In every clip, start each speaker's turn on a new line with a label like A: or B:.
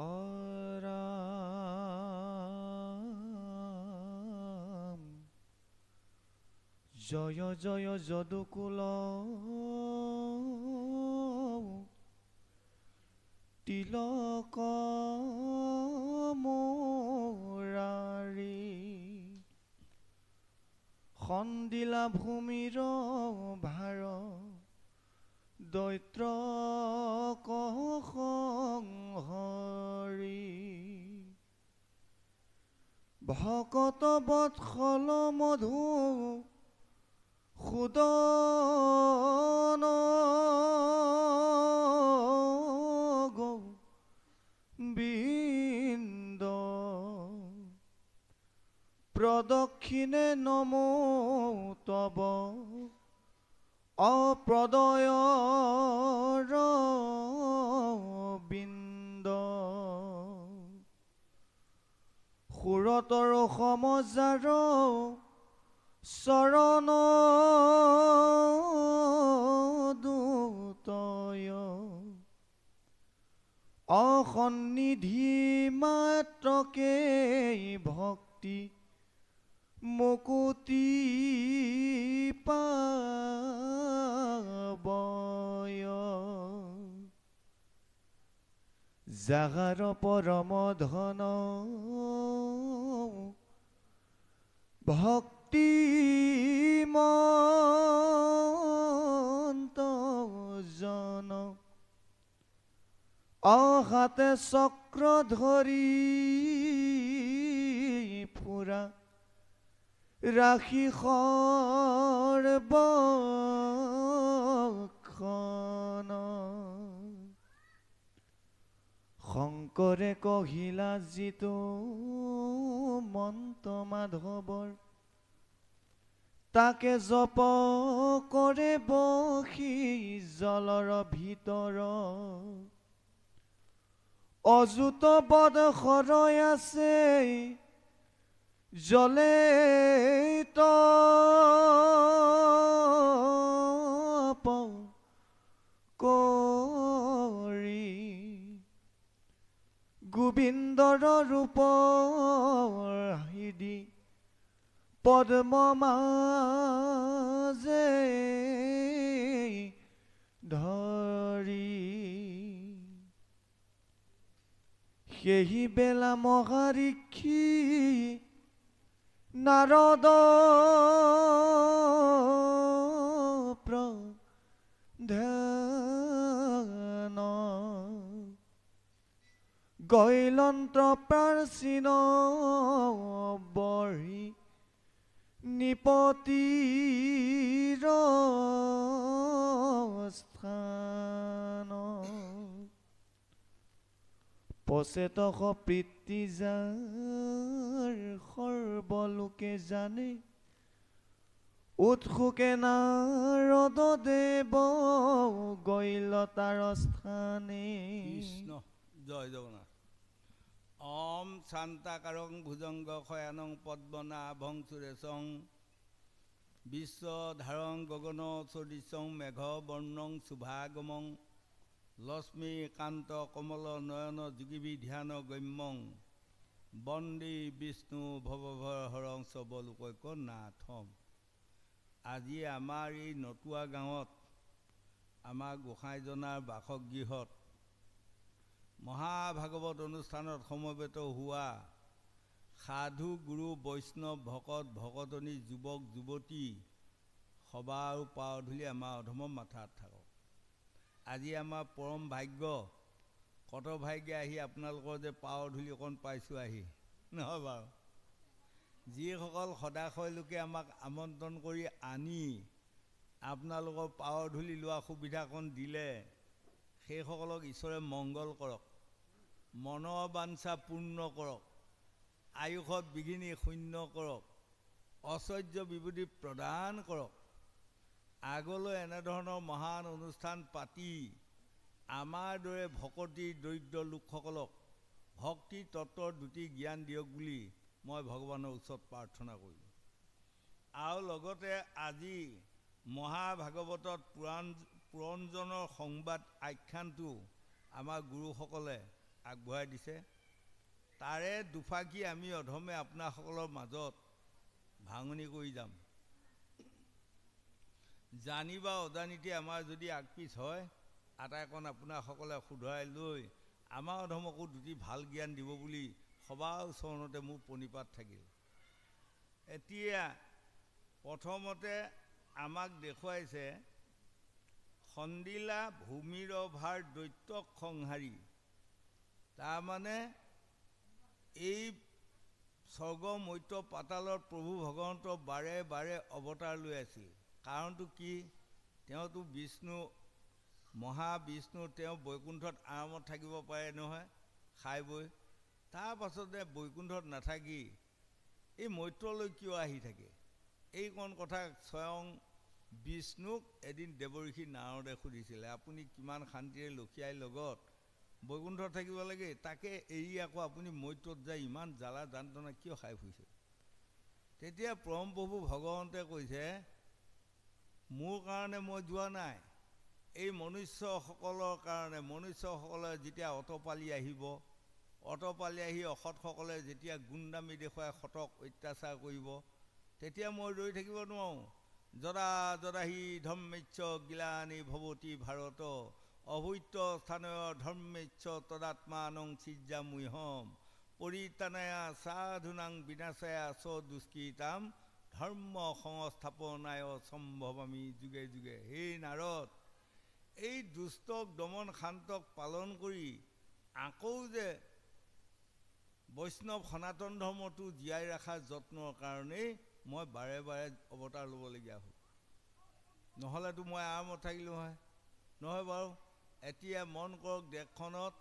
A: অৰাম জয় জয় যদুকুল তিলক মুৰাৰী খন্দিলা ভূমিৰ ভাৰ দৈত্ৰ সংহৰি ভকত বৎসল মধু সুদন গোবিন্দ প্ৰদক্ষিণে নমো তব অপ্ৰদয়ৰ বিন্দ সুৰতৰ সমজাৰ চৰণ দূতয় অসন্নিধি মাত্ৰকে ভক্তি মুকুতি পাবয় যাহাৰ পৰম ধন ভক্তিমন্ত জন অহাতে চক্ৰ ধৰি ফুৰা ৰাখি সৰ্বক্ষণ শংকৰে কহিলা যিটো মন্ত মাধৱৰ তাকে জপ কৰে বহি জলৰ ভিতৰ অযুত বদ সৰয় আছে জলে তপ কৰি গোবিন্দৰ ৰূপ হৃদি পদ্ম মাজে ধৰি সেই বেলা মহাৰিষি নাৰদ প্ৰধান গৈলন্ত্ৰ প্ৰাচীন বঢ়ি নিপতিৰ স্থান পচেতক প্ৰীতি যাৰ সৰ্বলোকে জানে উৎসুকে নাৰদ দেৱ গৈল তাৰ স্থানে
B: কৃষ্ণ জয় জগন্নাথ ওম শান্তাকাৰং ভুজংগ শয়ানং পদ্মনাভং সুৰেশং বিশ্বধাৰং গগন সদৃশং মেঘ বৰ্ণং শুভাগমং লক্ষ্মী কান্ত কমল নয়ন যোগীবি ধ্যান গম্যং বন্দে বিষ্ণু ভৱভয়হৰং সবলোকৈক নাথম। আজি আমাৰ এই নটুৱা গাঁৱত আমাৰ গোসাঁইজনাৰ বাসগৃহত মহাভাগৱত অনুষ্ঠানত সমবেত হোৱা সাধু গুৰু বৈষ্ণৱ ভকত ভকতনী যুৱক যুৱতী সভা আৰু পাৱধূলি আমাৰ অধমৰ মাথাত থাকক। আজি আমাৰ পৰম ভাগ্য কত ভাগ্য আহি আপোনালোকৰ যে পাৱধূলি অকণ পাইছোঁ আহি নহয় বাৰু। যিসকল সদাশয় লোকে আমাক আমন্ত্ৰণ কৰি আনি আপোনালোকৰ পাৱধূলি লোৱা সুবিধাকণ দিলে সেইসকলক ঈশ্বৰে মংগল কৰক, মনৰ বাঞ্ছা পূৰ্ণ কৰক, আয়ুষত বিঘিনি শূন্য কৰক, ঐশ্বৰ্য বিবুদ্ধি প্ৰদান কৰক। আগলৈ এনেধৰণৰ মহান অনুষ্ঠান পাতি আমাৰ দৰে ভকতি দৰিদ্ৰ লোকসকলক ভক্তি তত্ত্বৰ দুটি জ্ঞান দিয়ক বুলি মই ভগৱানৰ ওচৰত প্ৰাৰ্থনা কৰিলোঁ। আৰু লগতে আজি মহাভাগৱতত পুৰঞ্জনৰ সংবাদ আখ্যানটো আমাৰ গুৰুসকলে আগবঢ়াই দিছে। তাৰে দুফাকি আমি অধমে আপোনাসকলৰ মাজত ভাঙনি কৰি যাম। জানি বা অজানিতে আমাৰ যদি আগপিছ হয়, আটাইকণ আপোনাসকলে শুধৰাই লৈ আমাৰ অধমকো দুটি ভাল জ্ঞান দিব বুলি সবাৰ ওচৰতে মোৰ প্ৰণিপাত থাকিল। এতিয়া প্ৰথমতে আমাক দেখুৱাইছে সন্দিলা ভূমিৰ ভাৰ দৈত্যক সংহাৰী। তাৰমানে এই স্বৰ্গ মৰ্ত্য পাতালত প্ৰভু ভগৱন্ত বাৰে বাৰে অৱতাৰ লৈ আছিল। কাৰণটো কি? তেওঁতো বিষ্ণু, মহাবিষ্ণু, তেওঁ বৈকুণ্ঠত আৰামত থাকিব পাৰে নহয়, খাই বৈ। তাৰ পাছতে বৈকুণ্ঠত নাথাকি এই মৰ্ত্যলৈ কিয় আহি থাকে? এইকণ কথা স্বয়ং বিষ্ণুক এদিন দেৱঋষি নাৰদে সুধিছিলে, আপুনি কিমান শান্তিৰে লখিয়াই লগত বৈকুণ্ঠত থাকিব লাগে, তাকে এৰি আকৌ আপুনি মৰ্ত্যত যায় ইমান জ্বালা যান্ত্ৰণা কিয় খাই ফুৰিছে? তেতিয়া পৰম প্ৰভু ভগৱন্তে কৈছে, মোৰ কাৰণে মই যোৱা নাই, এই মনুষ্যসকলৰ কাৰণে। মনুষ্যসকলে যেতিয়া অটপালি আহিব, অটপালি আহি অসৎসকলে যেতিয়া গুণ্ডামি দেখুৱাই সতক অত্যাচাৰ কৰিব, তেতিয়া মই ৰৈ থাকিব নোৱাৰোঁ। যদা যদাহি ধৰ্মেচ্ছ গিলানি ভৱতি ভাৰত, অভূত্য স্থানয় ধৰ্মেচ্ছ তদাত্মানং চিজ্জামুহম, পৰিতানায়া সাধুনাং বিনাশায়া স দুষ্কৃতাম, ধৰ্ম সংস্থাপনায় সম্ভৱামি যুগে যুগে। হে নাৰদ, এই দুষ্টক দমন শান্তক পালন কৰি আকৌ যে বৈষ্ণৱ সনাতন ধৰ্মটো জীয়াই ৰখাৰ যত্নৰ কাৰণেই মই বাৰে বাৰে অৱতাৰ ল'বলগীয়া হ'ল। নহ'লেতো মই আৰামত থাকিলোঁ হয়, নহয় বাৰু? এতিয়া মন কৰক, দেশখনত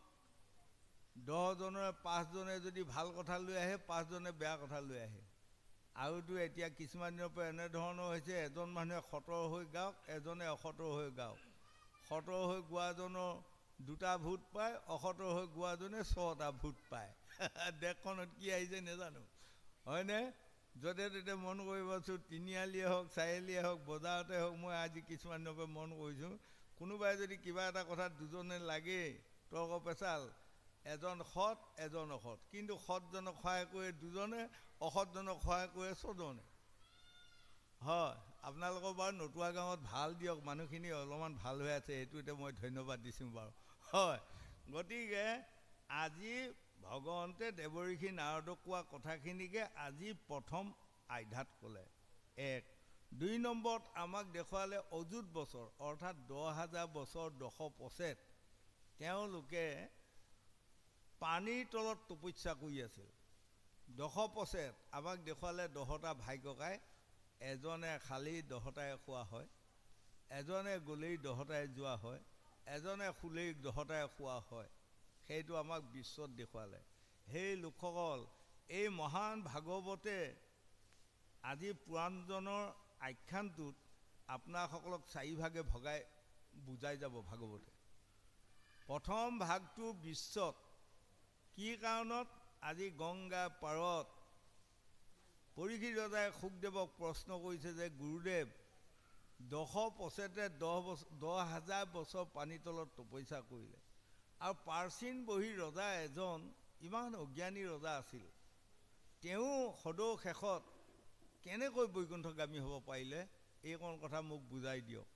B: 10জনৰে 5জনে যদি ভাল কথা লৈ আহে, 5জনে বেয়া কথা লৈ আহে। আৰুতো এতিয়া কিছুমান দিনৰ পৰা এনেধৰণৰ হৈছে, এজন মানুহে সতৰ হৈ গাওক, এজনে অসতৰ হৈ গাওক। সতৰ হৈ গোৱাজনৰ 2টা ভোট পায়, অসতৰ হৈ গোৱাজনে 6টা ভোট পায়। দেশখনত কি আহিছে নাজানো, হয়নে? য'তে ত'তে মন কৰিবচোন, তিনিআলিয়ে হওক, চাৰিআলিয়ে হওক, বজাৰতে হওক, মই আজি কিছুমান দিনৰ পৰা মন কৰিছোঁ, কোনোবাই যদি কিবা এটা কথাত দুজনে লাগে তৰ্ক পেচাল, এজন সৎ এজন অসৎ, কিন্তু সৎজনক সহায় কৰে 2জনে, অসৎজনক সহায় কৰে 6জনে। হয়, আপোনালোকৰ বাৰু নটুৱা গাঁৱত ভাল দিয়ক, মানুহখিনি অলপমান ভাল হৈ আছে, এইটোতে মই ধন্যবাদ দিছোঁ বাৰু। হয়, গতিকে আজি ভগৱন্তে দেৱঋষি নাৰদক কোৱা কথাখিনিকে আজি প্ৰথম আধ্যাত ক'লে। 1 2 নম্বৰত আমাক দেখুৱালে অযুত বছৰ, অৰ্থাৎ 10,000 বছৰ দশপচেত তেওঁলোকে পানীৰ তলত তপস্যা কৰি আছিল। দশপচেত আমাক দেখুৱালে 10টা ভাই ককাই, এজনে খালি 10টাই খোৱা হয়, এজনে গ'লেই 10টাই যোৱা হয়, এজনে শুলেই 10টাই খোৱা হয়। সেইটো আমাক বিশ্বত দেখুৱালে। সেই লোকসকল, এই মহান ভাগৱতে আজি পুৰাণজনৰ আখ্যানটোত আপোনাসকলক 4 ভাগে ভগাই বুজাই যাব ভাগৱতে। প্ৰথম ভাগটো বিশ্বত, কি কাৰণত? আজি গংগা পাৰত পৰীক্ষিত ৰজাই শুকদেৱক প্ৰশ্ন কৰিছে যে, গুৰুদেৱ, দশপচেতে 10,000 বছৰ পানীৰ তলত তপস্যা কৰিলে, আৰু প্ৰাচীন বহী ৰজা এজন ইমান অজ্ঞানী ৰজা আছিল, তেওঁ সদৌ শেষত কেনেকৈ বৈকুণ্ঠগামী হ'ব পাৰিলে? এইকণ কথা মোক বুজাই দিয়ক।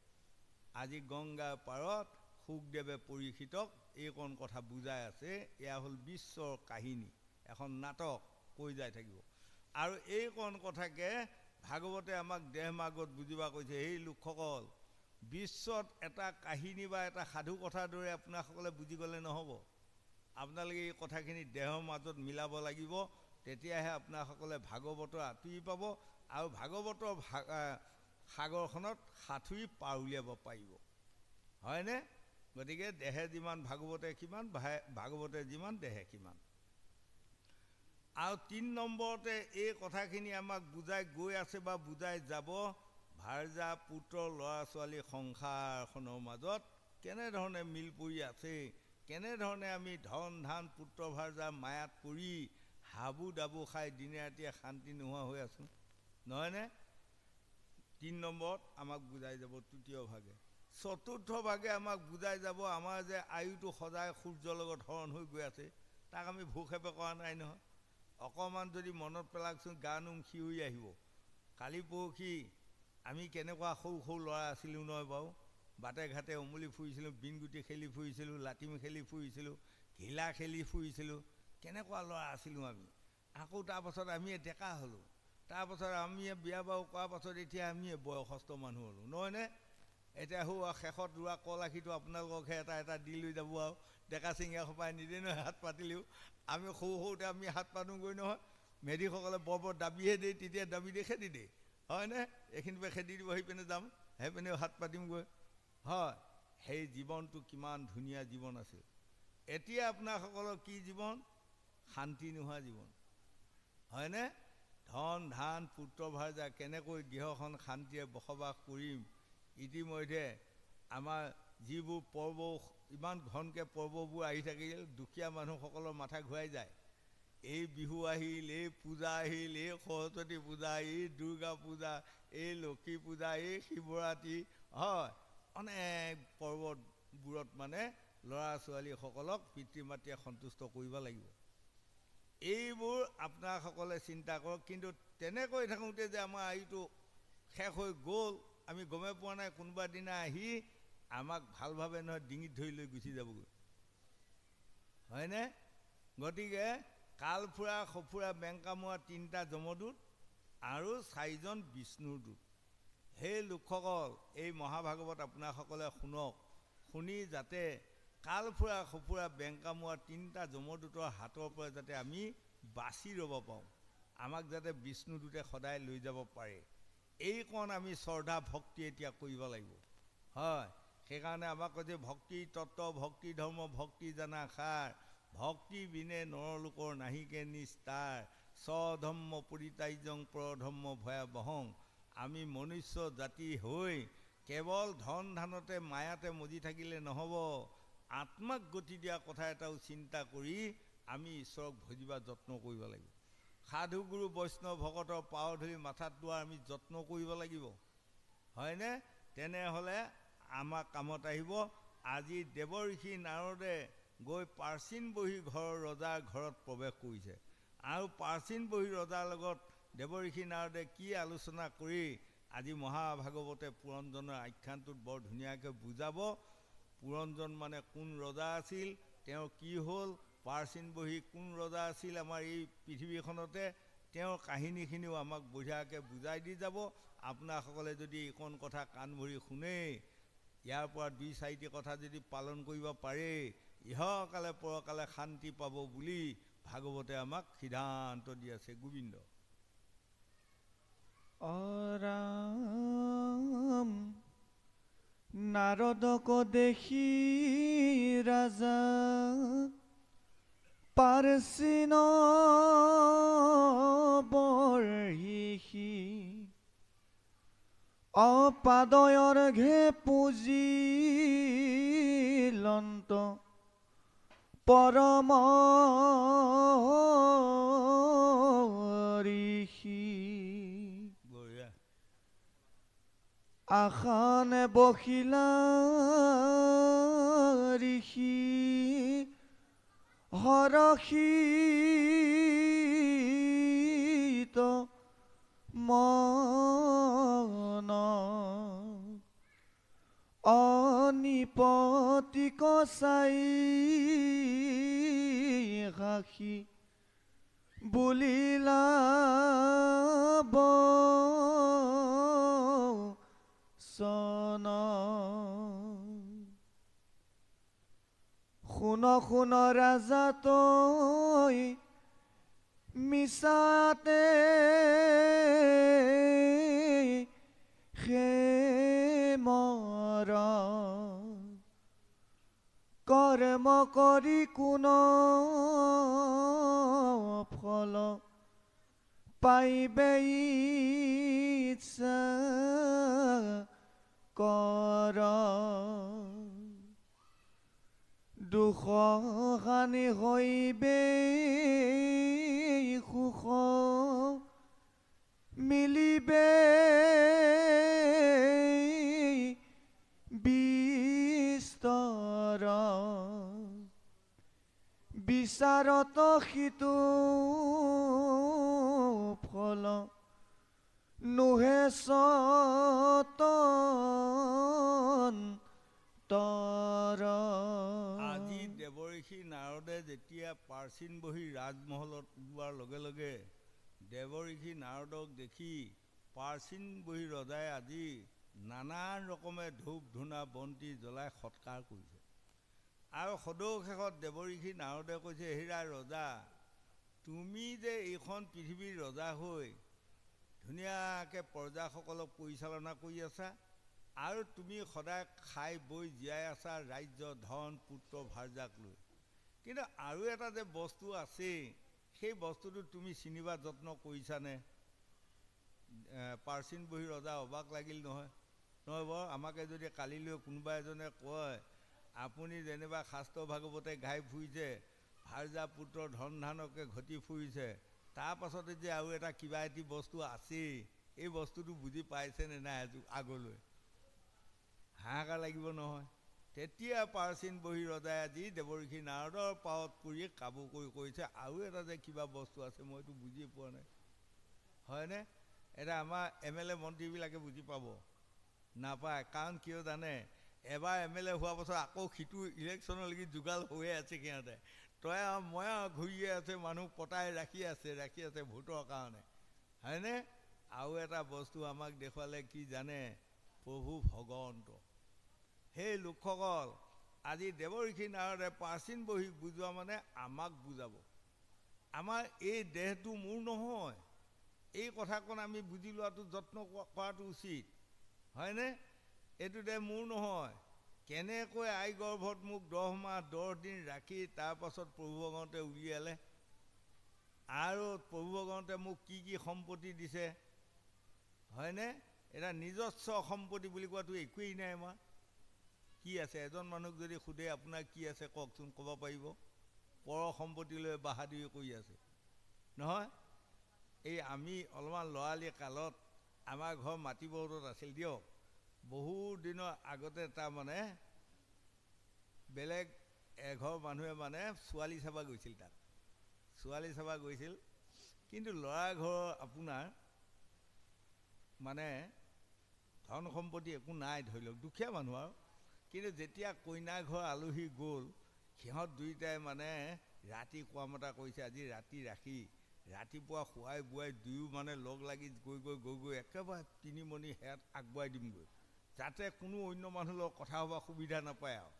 B: আজি গংগাৰ পাৰত শুকদেৱে পৰীক্ষিতক এইকণ কথা বুজাই আছে। এয়া হ'ল বিশ্বৰ কাহিনী, এখন নাটক কৈ যাই থাকিব। আৰু এইকণ কথাকে ভাগৱতে আমাক দেহমাৰ্গত বুজিবা কৈছে। সেই লোকসকল, বিশ্বত এটা কাহিনী বা এটা সাধু কথাৰ দৰে আপোনাসকলে বুজি গ'লে নহ'ব। আপোনালোকে এই কথাখিনি দেহৰ মাজত মিলাব লাগিব, তেতিয়াহে আপোনাসকলে ভাগৱতৰ আঁতৰি পাব আৰু ভাগৱতৰ সাগৰখনত সাঁতুৰি পাৰ উলিয়াব পাৰিব, হয়নে? গতিকে দেহে যিমান ভাগৱতে সিমান, ভাগৱতে যিমান দেহে সিমান। আৰু 3 নম্বৰতে এই কথাখিনি আমাক বুজাই গৈ আছে বা বুজাই যাব, ভাৰ্যা পুত্ৰ ল'ৰা ছোৱালী সংসাৰখনৰ মাজত কেনেধৰণে মিল পৰি আছে, কেনেধৰণে আমি ধন ধান পুত্ৰ ভাৰ্যা মায়াত পৰি হাবু ডাবু খাই দিনে ৰাতিয়ে শান্তি নোহোৱা হৈ আছোঁ, নহয়নে? 3 নম্বৰত আমাক বুজাই যাব 3য় ভাগে। 4ৰ্থ ভাগে আমাক বুজাই যাব আমাৰ যে আয়ুটো সদায় সূৰ্যৰ লগত হৰণ হৈ গৈ আছে, তাক আমি ভূক্ষেপে কৰা নাই নহয়। অকণমান যদি মনত পেলাকচোন গা নোম সিঁয়ৰি আহিব। কালি পৰহি আমি কেনেকুৱা সৰু সৰু ল'ৰা আছিলোঁ নহয় বাৰু। বাটে ঘাটে উমলি ফুৰিছিলোঁ, বিনগুটি খেলি ফুৰিছিলোঁ, লাটিম খেলি ফুৰিছিলোঁ, ঘিলা খেলি ফুৰিছিলোঁ। কেনেকুৱা ল'ৰা আছিলোঁ আমি। আকৌ তাৰপাছত আমি ডেকা হ'লোঁ। তাৰপাছত আমি বিয়া বাৰু কৰাৰ পাছত এতিয়া আমি বয়সস্থ মানুহ হ'লোঁ নহয়নে। এতিয়া শেষত ৰোৱা কলাশীটো আপোনালোককহে এটা এটা দি লৈ যাব আৰু ডেকা চিঙিয়া সোপাই নিদিয়ে নহয় হাত পাতিলেও। আমি সৰু সৰুতে আমি হাত পাতোঁগৈ নহয়। মেধিসকলে বৰ বৰ দাবীহে দিয়ে, তেতিয়া দাবী দিয়ে খেদি দিয়ে হয়নে। এইখিনিৰ পৰা খেদি দিব, সেইপিনে যাম, সেইপিনেও হাত পাতিমগৈ হয়। সেই জীৱনটো কিমান ধুনীয়া জীৱন আছিল। এতিয়া আপোনাসকলৰ কি জীৱন? শান্তি নোহোৱা জীৱন হয়নে। ধন ধান পুত্ৰ ভাৰ্যা কেনেকৈ গৃহখন শান্তিৰে বসবাস কৰিম। ইতিমধ্যে আমাৰ যিবোৰ পৰ্ব ইমান ঘনকৈ পৰ্ববোৰ আহি থাকিল, দুখীয়া মানুহসকলৰ মাথা ঘূৰাই যায়। এই বিহু আহিল, এই পূজা আহিল, এই সৰস্বতী পূজা, এই দুৰ্গা পূজা, এই লক্ষী পূজা, এই শিৱৰাত্ৰি হয়। অনেক পৰ্বতবোৰত মানে ল'ৰা ছোৱালীসকলক পিতৃ মাতৃয়ে সন্তুষ্ট কৰিব লাগিব। এইবোৰ আপোনাসকলে চিন্তা কৰক। কিন্তু তেনেকৈ থাকোঁতে যে আমাৰ এইটো শেষ হৈ গ'ল আমি গমেই পোৱা নাই। কোনোবা দিনা আহি আমাক ভালভাৱে নহয় ডিঙিত ধৰি লৈ গুচি যাবগৈ হয়নে। গতিকে কাল ফুৰা সফুৰা বেংকামোৱা 3টা যমদূত আৰু 4জন বিষ্ণুৰ দূত। সেই লোকসকল এই মহাভাগৱত আপোনাসকলে শুনক। শুনি যাতে কাল ফুৰা সফুৰা বেংকামোৱা 3টা যমদূতৰ হাতৰ পৰা যাতে আমি বাচি ৰ'ব পাৰোঁ। আমাক যাতে বিষ্ণুদূতে সদায় লৈ যাব পাৰে। এইকণ আমি শ্ৰদ্ধা ভক্তি এতিয়া কৰিব লাগিব হয়। সেইকাৰণে আমাক কৈছে ভক্তি তত্ত্ব, ভক্তি ধৰ্ম, ভক্তি জানা সাৰ, ভক্তি বিনে নৰলোকৰ নাহিকে নিস্তাৰ, স্বধৰ্ম পৰিত্যাজ্যং পৰধৰ্ম ভয়াবহং। আমি মনুষ্য জাতি হৈ কেৱল ধন ধানতে মায়াতে মজি থাকিলে নহ'ব। আত্মাক গতি দিয়া কথা এটাও চিন্তা কৰি আমি ঈশ্বৰক ভজিবা যত্ন কৰিব লাগিব। সাধু গুৰু বৈষ্ণৱ ভকতৰ পাও ধৰি মাথাত লোৱাৰ আমি যত্ন কৰিব লাগিব হয়নে। তেনেহ'লে আমাৰ কামত আহিব। আজি দেৱঋষি নাৰদে গৈ প্ৰাচীন বহী ঘৰৰ ৰজাৰ ঘৰত প্ৰৱেশ কৰিছে। আৰু প্ৰাচীন বহী ৰজাৰ লগত দেৱঋষি নাৰদে কি আলোচনা কৰি আজি মহাভাগৱতে পুৰঞ্জনৰ আখ্যানটোত বৰ ধুনীয়াকৈ বুজাব। পুৰঞ্জন মানে কোন ৰজা আছিল, তেওঁ কি হ'ল, প্ৰাচীন বহী কোন ৰজা আছিল আমাৰ এই পৃথিৱীখনতে, তেওঁৰ কাহিনীখিনিও আমাক বঢ়িয়াকৈ বুজাই দি যাব। আপোনাসকলে যদি এইকণ কথা কাণ ভৰি শুনে, ইয়াৰ পৰা 2-4টি কথা যদি পালন কৰিব পাৰে, ইহকালে পৰকালে শান্তি পাব বুলি ভাগৱতে আমাক সিদ্ধান্ত দি আছে। গোবিন্দ
A: অৰাম নাৰদক দেখি ৰাজা পাৰচিন বৰহিষি অপাদয়ৰ ঘে পুজিলন্ত পৰম ঋষি আসান বখিলা ঋষি হৰষিত মন অনিপতিক চাই সাখি বুলিলা বচন। শুন শুন ৰাজা তই মিছাতে খেমৰ কৰ্ম কৰি কোন ফল পাইবে ইচ্ছা কৰ। দুখ হানি হইবে সুখ মিলিবে বিস্তৰ বিচাৰত সিটো ফল নোহে সতন তৰ।
B: আজি দেৱঋষি নাৰদে যেতিয়া প্ৰাচীন বহি ৰাজমহলত ওলোৱাৰ লগে লগে দেৱঋষি নাৰদক দেখি প্ৰাচীন বহি ৰজাই আজি নানান ৰকমে ধূপ ধূনা বন্তি জ্বলাই সৎকাৰ কৰিছে। আৰু সদৌ শেষত দেৱঋষি নাৰদে কৈছে, হেৰা ৰজা, তুমি যে এইখন পৃথিৱীৰ ৰজা হৈ ধুনীয়াকৈ প্ৰজাসকলক পৰিচালনা কৰি আছা আৰু তুমি সদায় খাই বৈ জীয়াই আছা ৰাজ্য ধন পুত্ৰ ভাৰ্যাক লৈ, কিন্তু আৰু এটা যে বস্তু আছেই, সেই বস্তুটো তুমি চিনিবা যত্ন কৰিছানে? প্ৰাচীন বহি ৰজা অবাক লাগিল নহয়। নহয় বাৰু, আমাকে যদি কালিলৈ কোনোবা এজনে কয় আপুনি যেনিবা শাস্ত্ৰ ভাগৱতে গাই ফুৰিছে, ভাৰ্যা পুত্ৰ ধন ধানকে ঘটি ফুৰিছে, তাৰ পাছতে যে আৰু এটা কিবা এটি বস্তু আছেই, এই বস্তুটো বুজি পাইছেনে নাই আগলৈ? হাহাকাৰ লাগিব নহয়। তেতিয়া প্ৰাচীন বহি ৰজাই আজি দেৱঋষি নাৰদৰ পাৱত পৰি কাবু কৰি কৈছে, আৰু এটা যে কিবা বস্তু আছে মইতো বুজিয়ে পোৱা নাই। হয়নে? এটা আমাৰ MLA মন্ত্ৰীবিলাকে বুজি পাব নাপায়, কাৰণ কিয় জানে? এবাৰ MLA হোৱাৰ পাছত আকৌ সিটো ইলেকশ্যনলৈকে যোগাল হৈয়ে আছে সিহঁতে। তই আৰু মই আৰু ঘূৰিয়ে আছে, মানুহ পতাই ৰাখি আছে ভোটৰ কাৰণে। হয়নে? আৰু এটা বস্তু আমাক দেখুৱালে কি জানে? প্ৰভু ভগৱন্ত। সেই লোকসকল আজি দেৱঋষি নাৰদে প্ৰাচীন বহি বুজোৱা মানে আমাক বুজাব। আমাৰ এই দেহটো মোৰ নহয়, এই কথাকণ আমি বুজি লোৱাটো যত্ন কৰাটো উচিত। হয়নে? এইটো দেহ মোৰ নহয়। কেনেকৈ আই গৰ্ভত মোক 10 মাহ 10 দিন ৰাখি তাৰপাছত প্ৰভু ভগৱন্তে উলিয়ালে, আৰু প্ৰভু ভগৱন্তে মোক কি কি সম্পত্তি দিছে। হয়নে? এটা নিজস্ব সম্পত্তি বুলি কোৱাটো একোৱেই নাই আমাৰ। কি আছে? এজন মানুহক যদি সোধে আপোনাৰ কি আছে কওকচোন, ক'ব পাৰিব? পৰ সম্পত্তি লৈ বাহাদুৰি কৰি আছে নহয়। এই আমি অলপমান ল'ৰালি কালত আমাৰ ঘৰ মাটিবৰ্ডত আছিল দিয়ক, বহুত দিনৰ আগতে তাৰমানে বেলেগ এঘৰ মানুহে মানে ছোৱালী চাব গৈছিল, তাত ছোৱালী চাব গৈছিল, কিন্তু ল'ৰা ঘৰৰ আপোনাৰ মানে ধন সম্পত্তি একো নাই, ধৰি লওক দুখীয়া মানুহ আৰু। কিন্তু যেতিয়া কইনা ঘৰ আলহী গ'ল, সিহঁত দুয়োটাই মানে ৰাতি কোৱা মতা কৰিছে, আজি ৰাতি ৰাখি ৰাতিপুৱা খুৱাই বোৱাই দুয়ো মানে লগ লাগি গৈ একেবাৰে তিনিমণি সেয়াত আগবঢ়াই দিমগৈ, যাতে কোনো অন্য মানুহৰ লগত কথা হ'বা সুবিধা নাপায় আৰু।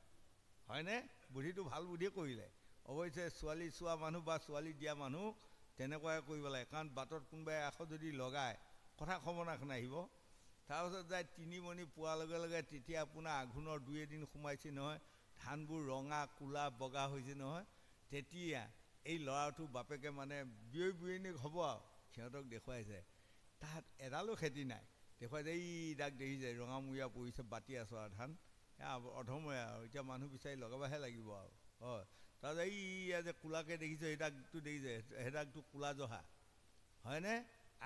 B: হয়নে? বুদ্ধিটো ভাল বুদ্ধিয়ে কৰিলে। অৱশ্যে ছোৱালী চোৱা মানুহ বা ছোৱালী দিয়া মানুহ তেনেকুৱাই কৰিব লাগে, কাৰণ বাটত কোনোবাই আকৌ যদি লগায় কথা খবৰনাখন আহিব। তাৰপাছত যায় তিনিমণি পোৱাৰ লগে লগে তেতিয়া আপোনাৰ আঘোণৰ 2 এদিন সোমাইছে নহয়, ধানবোৰ ৰঙা ক'লা বগা হৈছে নহয়, তেতিয়া এই ল'ৰাটো বাপেকে মানে বিয়নী হ'ব আৰু সিহঁতক দেখুৱাইছে, তাত এডালো খেতি নাই, দেখুৱাইছে এই দাগ দেখিছে ৰঙামূৰীয়া পৰিছে বাতি আছোঁ আৰু ধান অধমৰে আৰু এতিয়া মানুহ বিচাৰি লগাবহে লাগিব আৰু। হয়, তাৰপিছত এইয়া যে ক'লাকৈ দেখিছে সেই দাগটো দেখিছে, সেই দাগটো ক'লা জহা। হয়নে?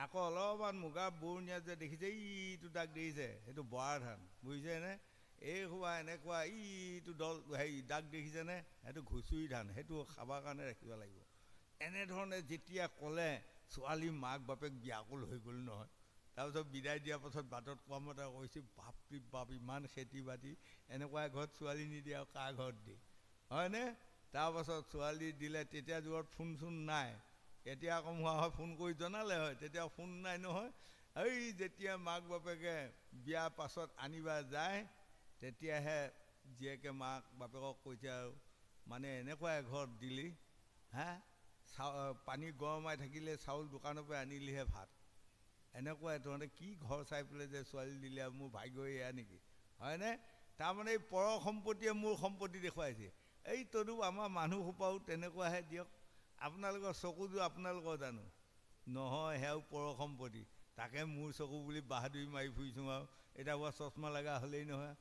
B: আকৌ অলপমান মুগা বৰণীয়া যে দেখিছে এইটো দাগ দেখিছে, সেইটো বৰা ধান, বুজিছেনে? এই হোৱা এনেকুৱা ইটো দল হেৰি দাগ দেখিছেনে, সেইটো ঘুচুৰি ধান, সেইটো খাবৰ কাৰণে ৰাখিব লাগিব। এনেধৰণে যেতিয়া ক'লে ছোৱালী মাক বাপেক ব্যাকুল হৈ গ'ল নহয়। তাৰপিছত বিদায় দিয়াৰ পাছত বাটত কোৱা মতে কৈছে, বাপৰি বাপ ইমান খেতি বাতি, এনেকুৱা ঘৰত ছোৱালী নিদিয়ে আৰু কাৰ ঘৰত দিয়ে? হয়নে? তাৰপাছত ছোৱালী দিলে, তেতিয়া যুগত ফোন চোন নাই, এতিয়া আকৌ হোৱা হয় ফোন কৰি জনালে হয়, তেতিয়া ফোন নাই নহয়। এই যেতিয়া মাক বাপেকে বিয়াৰ পাছত আনিবা যায়, তেতিয়াহে জীয়েকে মাক বাপেকক কৈছে আৰু মানে এনেকুৱা এঘৰত দিলি, হা পানী গৰমাই থাকিলে চাউল দোকানৰ পৰা আনিলিহে ভাত, এনেকুৱা তহঁতে কি ঘৰ চাই পেলাই যে ছোৱালী দিলে আৰু মোৰ ভাগ্য এয়া নেকি? হয়নে? তাৰমানে এই পৰ সম্পত্তিয়ে মোৰ সম্পত্তি দেখুৱাইছে। এই তদু আমাৰ মানুহ সোপাও তেনেকুৱাহে দিয়ক। আপোনালোকৰ চকুযোৰ আপোনালোকৰ জানো নহয়, সেয়াও পৰ সম্পত্তি, তাকে মোৰ চকু বুলি বাহাদুৰি মাৰি ফুৰিছোঁ আৰু। এতিয়া বৰ চশমা লগা হ'লেই নহয়,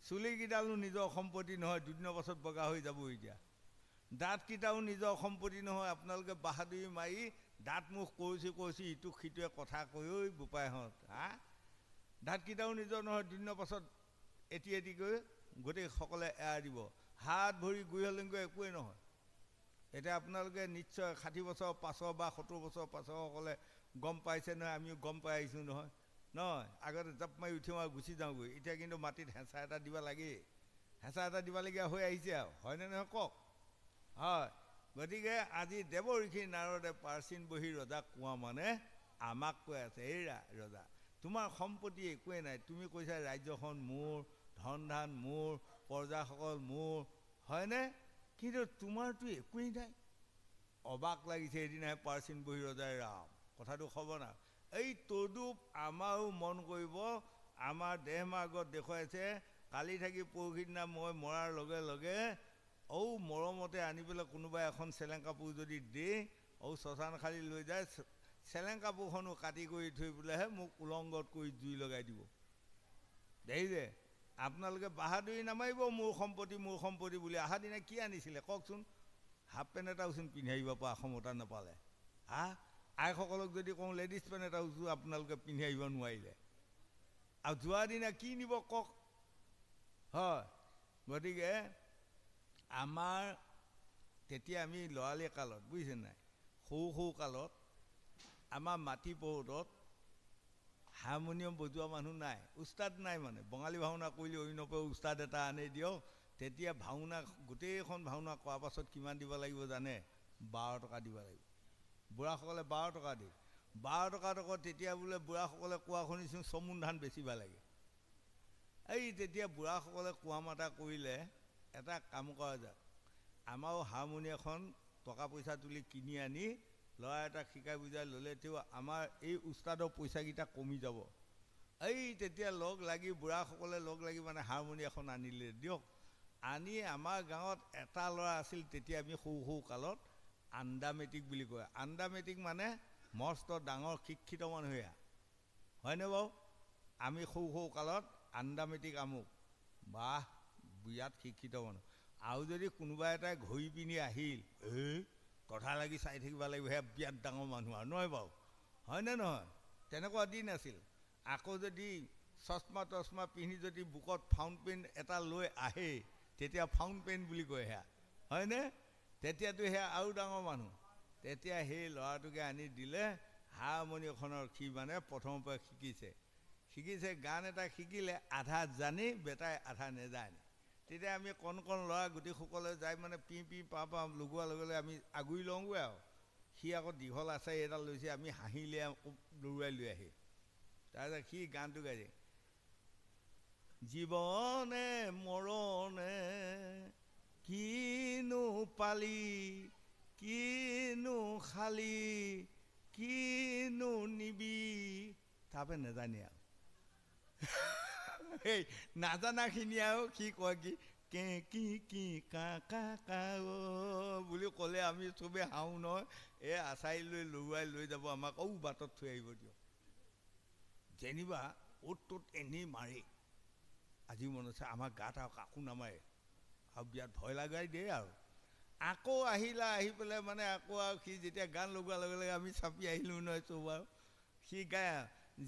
B: চুলিকেইডালো নিজৰ সম্পত্তি নহয়, দুদিনৰ পাছত বগা হৈ যাব। এতিয়া দাঁতকেইটাও নিজৰ সম্পত্তি নহয়, আপোনালোকে বাহাদুৰি মাৰি দাঁত মুখ কৰিছে ইটোক সিটোৱে কথা কৈ ঐ বোপাইহঁত, দাঁতকেইটাও নিজৰ নহয়, দুদিনৰ পাছত এটি কৰি গোটেই সকলে এৰাই দিব। হাত ভৰি গুৰি হ'লেংকৈ একোৱেই নহয়। এতিয়া আপোনালোকে নিশ্চয় 60 বছৰ পাছৰ বা 70 বছৰ পাছৰসকলে গম পাইছে নহয়, আমিও গম পাই আহিছোঁ নহয় নহয়। আগতে জাপ মাৰি উঠিম আৰু গুচি যাওঁগৈ, এতিয়া কিন্তু মাটিত হেঁচা এটা দিব লাগেই, হেঁচা এটা দিবলগীয়া হৈ আহিছে আৰু, হয়নে নহয় কওক? হয়। গতিকে আজি দেৱ ঋষি নাৰদে প্ৰাচীন বহি ৰজাক কোৱা মানে আমাক কৈ আছে, এই ৰজা তোমাৰ সম্পত্তি একোৱেই নাই, তুমি কৈছা ৰাজ্যখন মোৰ, ধন ধান মোৰ, প্ৰজাসকল মোৰ, হয়নে? কিন্তু তোমাৰতো একোৱেই নাই। অবাক লাগিছে এদিনাহে প্ৰাচীন বহি ৰজাই ৰাম কথাটো হ'ব না। এই তদুপ আমাৰো মন কৰিব, আমাৰ দেহ মাৰ্গত দেখুৱাইছে, কালি থাকি পৰহি দিনা মই মৰাৰ লগে লগে মৰমতে আনি পেলাই কোনোবাই এখন চেলেং কাপোৰ যদি দিয়ে, শ্মশান খালি লৈ যায়, চেলেং কাপোৰখনো কাটি কৰি থৈ পেলাইহে মোক উলংগত কৰি জুই লগাই দিব। দেখিছে? আপোনালোকে বাহাদুৰি নামাৰিব মোৰ সম্পত্তি বুলি। অহা দিনা কি আনিছিলে কওকচোন? হাফ পেণ্ট এটাওচোন পিন্ধি আহিব পৰা ক্ষমতা নাপালে। আইসকলক যদি কওঁ লেডিজ পেণ্ট এটাওচোন আপোনালোকে পিন্ধি আহিব নোৱাৰিলে, আৰু যোৱা দিনা কি নিব কওক? হয়। গতিকে আমাৰ তেতিয়া আমি ল'ৰালি কালত বুজিছে নাই, সৰু কালত আমাৰ মাটি পৰ্বতত হাৰমনিয়াম বজোৱা মানুহ নাই, উস্তাদ নাই। মানে বঙালী ভাওনা কৰিলে অইনপে উস্তাদ এটা আনি দিয়ক, তেতিয়া ভাওনা গোটেইখন ভাওনা কৰাৰ পাছত কিমান দিব লাগিব জানে? 12 টকা দিব লাগিব। বুঢ়াসকলে 12 টকা দিয়ে। 12 টকাত আকৌ তেতিয়া বোলে বুঢ়াসকলে কোৱা শুনিছোঁ চমুন ধান বেচিব লাগে। এই তেতিয়া বুঢ়াসকলে কোৱা মাতা কৰিলে এটা কাম কৰা যাওক, আমাৰো হাৰমনিয়াখন টকা পইচা তুলি কিনি আনি ল'ৰা এটাক শিকাই বুজাই ল'লে তেও আমাৰ এই উস্তাদৰ পইচাকেইটা কমি যাব। তেতিয়া লগ লাগি বুঢ়াসকলে লগ লাগি মানে হাৰমনিয়াখন আনিলে দিয়ক। আনি আমাৰ গাঁৱত এটা ল'ৰা আছিল তেতিয়া, আমি সৰু কালত আণ্ডা মেট্ৰিক বুলি কয়। আণ্ডা মেট্ৰিক মানে মস্ত ডাঙৰ শিক্ষিত মানুহে, হয়নে বাৰু? আমি সৰু কালত আণ্ডা মেট্ৰিক আমুক, বাহ বিৰাট শিক্ষিত মানুহ। আৰু যদি কোনোবা এটাই ঘূৰি পিনি আহিল, কথা লাগি চাই থাকিব লাগিব, সেয়া বিৰাট ডাঙৰ মানুহ আৰু নহয় বাৰু, হয়নে নহয়? তেনেকুৱা দিন আছিল। আকৌ যদি চশমা পিন্ধি যদি বুকত ফাউণ্ট পেন এটা লৈ আহে, তেতিয়া ফাউণ্ট পেন বুলি কয় সেয়া, হয়নে? তেতিয়াতো সেয়া আৰু ডাঙৰ মানুহ। তেতিয়া সেই ল'ৰাটোকে আনি দিলে হাৰমনিয়ামখনৰ, সি মানে প্ৰথমৰ পৰা শিকিছে গান এটা শিকিলে, আধা জানি বেটাই আধা নেজানে। তেতিয়া আমি কণ ল'ৰা গোটেইসকলে যাই মানে পি পা লগোৱাৰ লগে লগে আমি আগুৰি লওঁগৈ আৰু। সি আকৌ দীঘল আচাৰি এডাল লৈছে, আমি হাঁহিলে দৌৰাই লৈ আহি। তাৰপিছত সি গানটো গাইছে, জীৱনে মৰণে কিনো পালি, কিনো খালি, কিনো নিবি, তাৰপৰা নেজানি আৰু এই নাজানাখিনি আৰু সি কয় কি কা বুলি ক'লে আমি চবে হাওঁ নহয়। এই আচাৰি লৈ লৰুৱাই লৈ যাব আমাক, বাটত থৈ আহিব দিয়ক। যেনিবা ত'ত এনেই মাৰে, আজি মনত আছে আমাৰ গাত আৰু কাকো নামাৰে, আৰু বিৰাট ভয় লগাই দিয়ে আৰু। আকৌ আহি পেলাই মানে আকৌ আৰু সি যেতিয়া গান লগোৱাৰ লগে লগে আমি চাপি আহিলোঁ নহয় চব আৰু। সি গায়,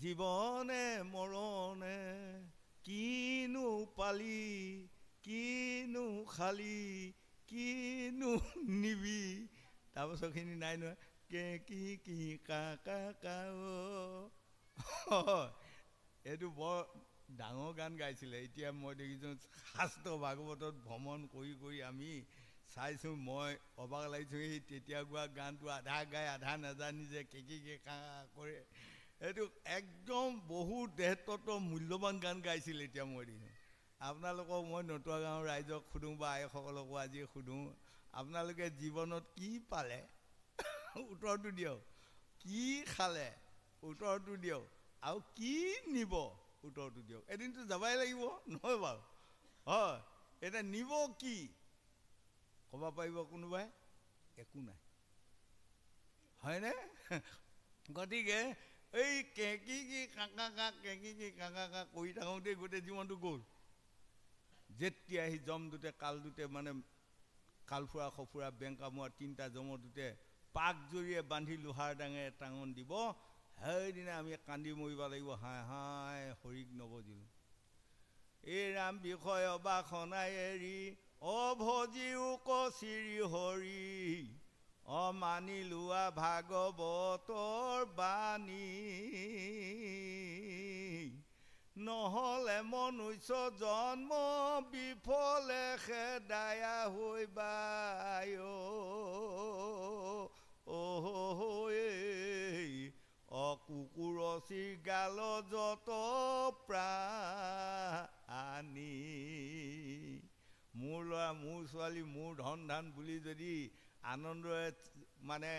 B: জীৱনে মৰণে কিনো পালি, কিনো খালি, কিনো নিবি, তাৰপাছৰখিনি নাই নহয়, কি কা এইটো বৰ ডাঙৰ গান গাইছিলে। এতিয়া মই দেখিছোঁ শাস্ত্ৰ ভাগৱতত ভ্ৰমণ কৰি আমি চাইছোঁ, মই অবাক লাগিছোঁ। সেই তেতিয়া গোৱা গানটো আধা গাই আধা নাজানি যে কি কা কৰে, এইটো একদম বহুত দেহতত্ব মূল্যৱান গান গাইছিল। এতিয়া মই দেখিছোঁ। আপোনালোকক মই নতুৱা গাঁৱৰ ৰাইজক সোধোঁ বা আইসকলকো আজি সোধোঁ, আপোনালোকে জীৱনত কি পালে উত্তৰটো দিয়ক, কি খালে উত্তৰটো দিয়ক, আৰু কি নিব উত্তৰটো দিয়ক। এদিনটো যাবাই লাগিব নহয় বাৰু? হয়। এতিয়া নিব কি ক'ব পাৰিব কোনোবাই? একো নাই, হয়নে? গতিকে এই কেঁকি কাকা কৰি থাকোঁতে গোটেই জীৱনটো গ'ল। যেতিয়া সি জম দুটে কাল দুটে মানে কালফুৰা সফুৰা বেংকামুৱা 3টা জমৰ দুটে পাক জৰিয়ে বান্ধি লোহাৰ ডাঙে টাঙন দিব, সেইদিনা আমি কান্দি মৰিব লাগিব, হাই হৰিক নবজিলোঁ। এই ৰাম বিষয় বাসনাই এৰি অভজিও কচিৰি হৰি অমানি লোৱা ভাগৱতৰ বাণী নহ'লে মনুষ্য জন্ম বিফলে খেদায়া হৈ বাই অকুকুৰচি গাল যত প্ৰাণী মোৰ ল'ৰা মোৰ ছোৱালী মোৰ ধন ধান বুলি যদি আনন্দৰে মানে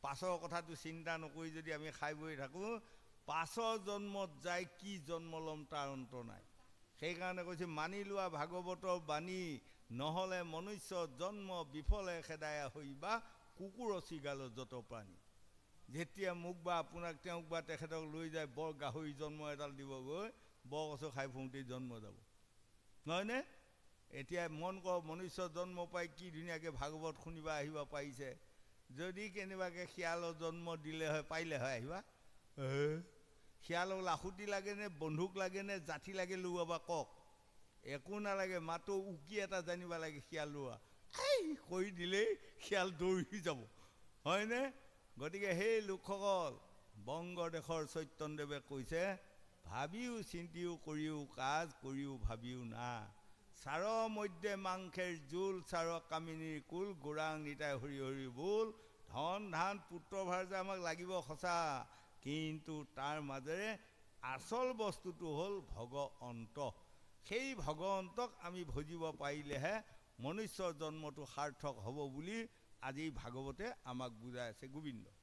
B: পাছৰ কথাটো চিন্তা নকৰি যদি আমি খাই বৈ থাকোঁ পাছৰ জন্মত যাই কি জন্ম ল'ম তাৰ অন্ত নাই সেইকাৰণে কৈছে মানি লোৱা ভাগৱতৰ বাণী নহ'লে মনুষ্য জন্ম বিফলে খেদায়া হৈ বা কুকুৰচি গাল যত প্ৰাণী যেতিয়া মোক বা আপোনাক তেওঁক বা তেখেতক লৈ যায় বৰ গাহৰি জন্ম এডাল দিবগৈ বৰগছ খাই ফুৰোঁতেই জন্ম যাব নহয়নে এতিয়া মন কৰক মনুষ্য জন্ম পাই কি ধুনীয়াকৈ ভাগৱত শুনিবা আহিব পাৰিছে যদি কেনেবাকৈ শিয়ালৰ জন্ম দিলে হয় পাৰিলে হয় আহিবা শিয়ালক লাখুটি লাগেনে বন্ধুক লাগেনে জাঠি লাগে লোৱাবা কওক একো নালাগে মাতো উকি এটা জানিব লাগে শিয়াল লোৱা এই কৰি দিলেই শিয়াল দৌৰি যাব হয়নে গতিকে সেই লোকসকল বংগদেশৰ চৈতন্যদেৱে কৈছে ভাবিও চিন্তিও কৰিও কাজ কৰিও ভাবিও না চাৰ মধ্যে মাংসেৰ জোল চাৰ কামিনীৰ কুল গোৰাং নিতাই হৰি হৰি বোল ধন ধান পুত্ৰ ভাৰ আমাক লাগিব সঁচা কিন্তু তাৰ মাজেৰে আচল বস্তুটো হ'ল ভগৱন্ত সেই ভগৱন্তক আমি ভজিব পাৰিলেহে মনুষ্যৰ জন্মটো সাৰ্থক হ'ব বুলি আজি ভাগৱতে আমাক বুজাই আছে গোবিন্দ